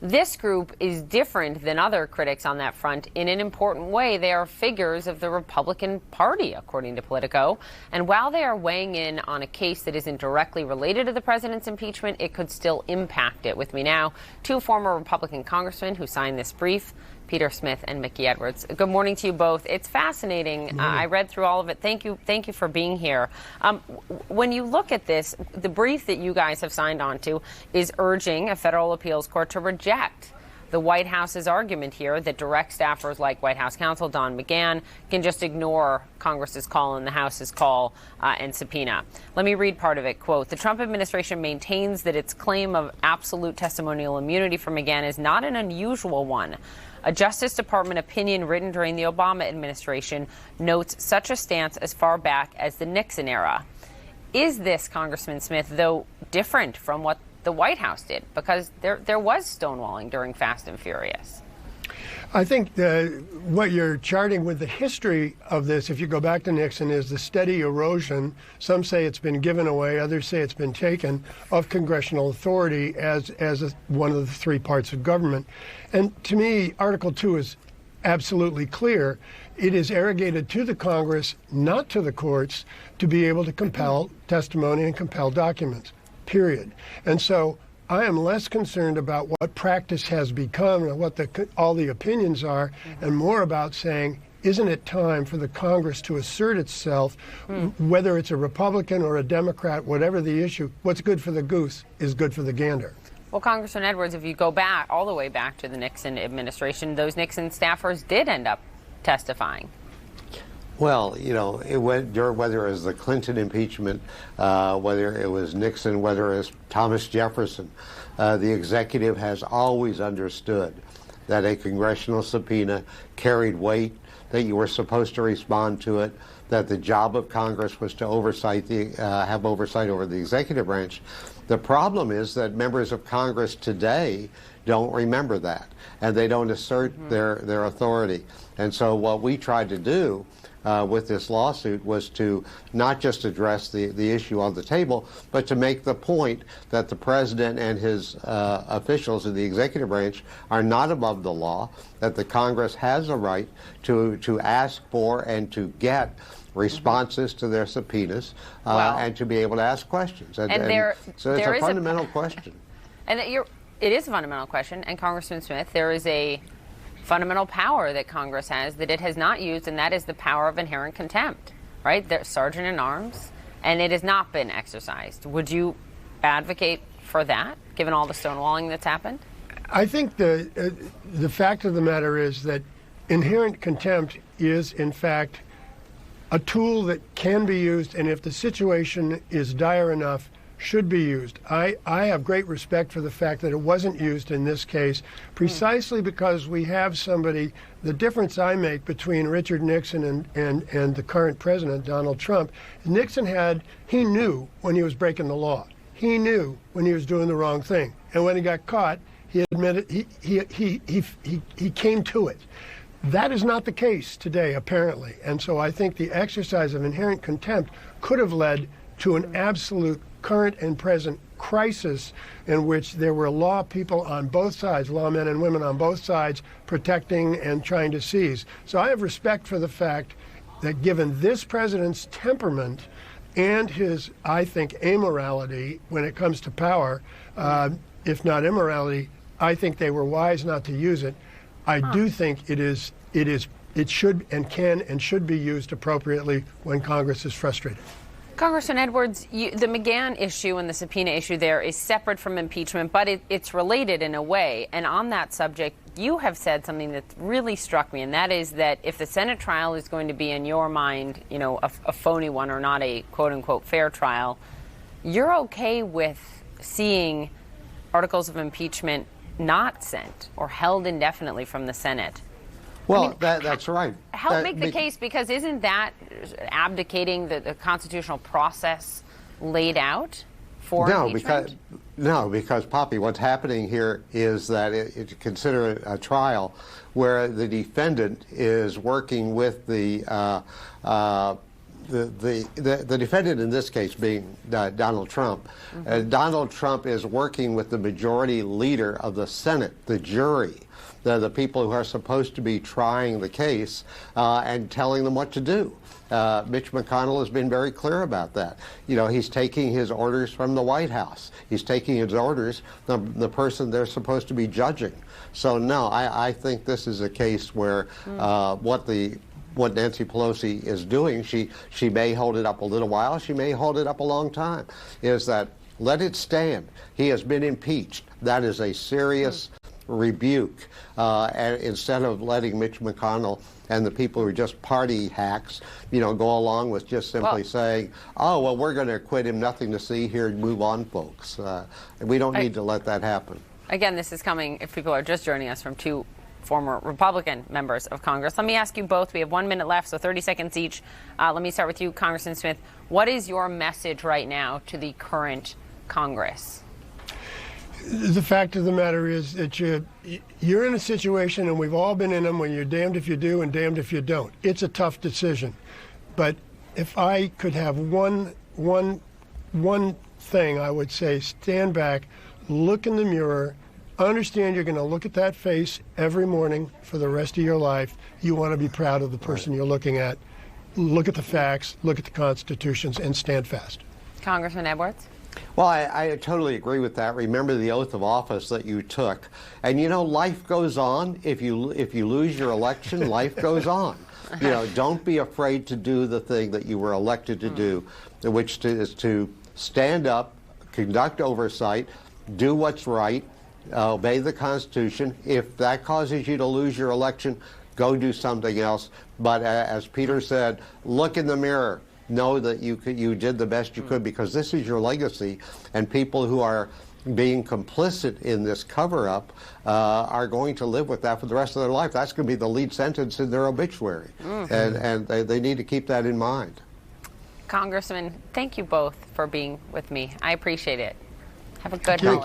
This group is different than other critics on that front in an important way. They are figures of the Republican Party, according to Politico. And while they are weighing in on a case that isn't directly related to the president's impeachment, it could still impact it. With me now, two former Republican congressmen who signed this brief, Peter Smith and Mickey Edwards. Good morning to you both. It's fascinating. I read through all of it. Thank you for being here. When you look at this, the brief that you guys have signed on to is urging a federal appeals court to reject the White House's argument here that direct staffers like White House counsel Don McGahn can just ignore Congress's call and the House's call and subpoena. Let me read part of it. Quote, the Trump administration maintains that its claim of absolute testimonial immunity for McGahn is not an unusual one. A Justice Department opinion written during the Obama administration notes such a stance as far back as the Nixon era. Is this, Congressman Smith, though, different from what the White House did? Because there was stonewalling during Fast and Furious. I think what you're charting with the history of this, if you go back to Nixon, is the steady erosion. Some say it's been given away, others say it's been taken, of congressional authority as one of the three parts of government. And to me, Article 2 is absolutely clear. It is arrogated to the Congress, not to the courts, to be able to compel testimony and compel documents, period. And so I am less concerned about what practice has become and what all the opinions are, and more about saying, isn't it time for the Congress to assert itself, whether it's a Republican or a Democrat, whatever the issue, what's good for the goose is good for the gander. Well, Congressman Edwards, if you go back, all the way back to the Nixon administration, those Nixon staffers did end up testifying. Well, you know, whether it was the Clinton impeachment, whether it was Nixon, whether it was Thomas Jefferson, the executive has always understood that a congressional subpoena carried weight, that you were supposed to respond to it, that the job of Congress was to have oversight over the executive branch. The problem is that members of Congress today don't remember that, and they don't assert their authority. And so what we tried to do with this lawsuit was to not just address the issue on the table, but to make the point that the president and his officials in the executive branch are not above the law, that the Congress has a right to ask for and to get responses to their subpoenas and to be able to ask questions. So it's a fundamental question. And it is a fundamental question. And Congressman Smith, there is a fundamental power that Congress has that it has not used, and that is the power of inherent contempt, right? They're sergeant in arms, and it has not been exercised. Would you advocate for that, given all the stonewalling that's happened? I think the fact of the matter is that inherent contempt is, in fact, a tool that can be used, and if the situation is dire enough, should be used. I have great respect for the fact that it wasn't used in this case, precisely because we have somebody, the difference I make between Richard Nixon and the current president, Donald Trump, he knew when he was breaking the law. He knew when he was doing the wrong thing. And when he got caught, he admitted, he came to it. That is not the case today, apparently. And so I think the exercise of inherent contempt could have led to an absolute current and present crisis in which there were law people on both sides, lawmen and women on both sides, protecting and trying to seize. So I have respect for the fact that given this president's temperament and his, I think, amorality when it comes to power, if not immorality, I think they were wise not to use it. I do think it should and can and should be used appropriately when Congress is frustrated. Congressman Edwards, the McGahn issue and the subpoena issue there is separate from impeachment, but it's related in a way. And on that subject, you have said something that really struck me, and that is that if the Senate trial is going to be, in your mind, you know, a phony one or not a quote-unquote fair trial, you're okay with seeing articles of impeachment not sent or held indefinitely from the Senate. Well, that's right. Help make the case, because isn't that abdicating the constitutional process laid out for impeachment? Because, Poppy, what's happening here is that consider a trial where the defendant is working with the the defendant in this case being Donald Trump. Donald Trump is working with the majority leader of the Senate, the jury, the people who are supposed to be trying the case and telling them what to do. Mitch McConnell has been very clear about that. You know, he's taking his orders from the White House. He's taking his orders from the person they're supposed to be judging. So no, I think this is a case where what Nancy Pelosi is doing, she may hold it up a little while, she may hold it up a long time, is that let it stand. He has been impeached. That is a serious rebuke. And instead of letting Mitch McConnell and the people who are just party hacks, you know, go along with just simply saying, oh, well, we're going to acquit him, nothing to see here, move on, folks. We don't need to let that happen. Again, this is coming, if people are just joining us, from two former Republican members of Congress. Let me ask you both. We have 1 minute left, so 30 seconds each. Let me start with you, Congressman Smith. What is your message right now to the current Congress? The fact of the matter is that you're in a situation, and we've all been in them, when you're damned if you do and damned if you don't. It's a tough decision. But if I could have one thing, I would say stand back, look in the mirror, understand you're going to look at that face every morning for the rest of your life. You want to be proud of the person you're looking at. Look at the facts, look at the constitutions, and stand fast. Congressman Edwards? Well, I totally agree with that. Remember the oath of office that you took. And, you know, life goes on. If you lose your election, life goes on. You know, don't be afraid to do the thing that you were elected to do, which is to stand up, conduct oversight, do what's right, obey the Constitution. If that causes you to lose your election, go do something else. But as Peter said, look in the mirror. Know that you did the best you could, because this is your legacy, and people who are being complicit in this cover-up are going to live with that for the rest of their life. That's going to be the lead sentence in their obituary, and they need to keep that in mind. Congressman, thank you both for being with me. I appreciate it. Have a good holiday.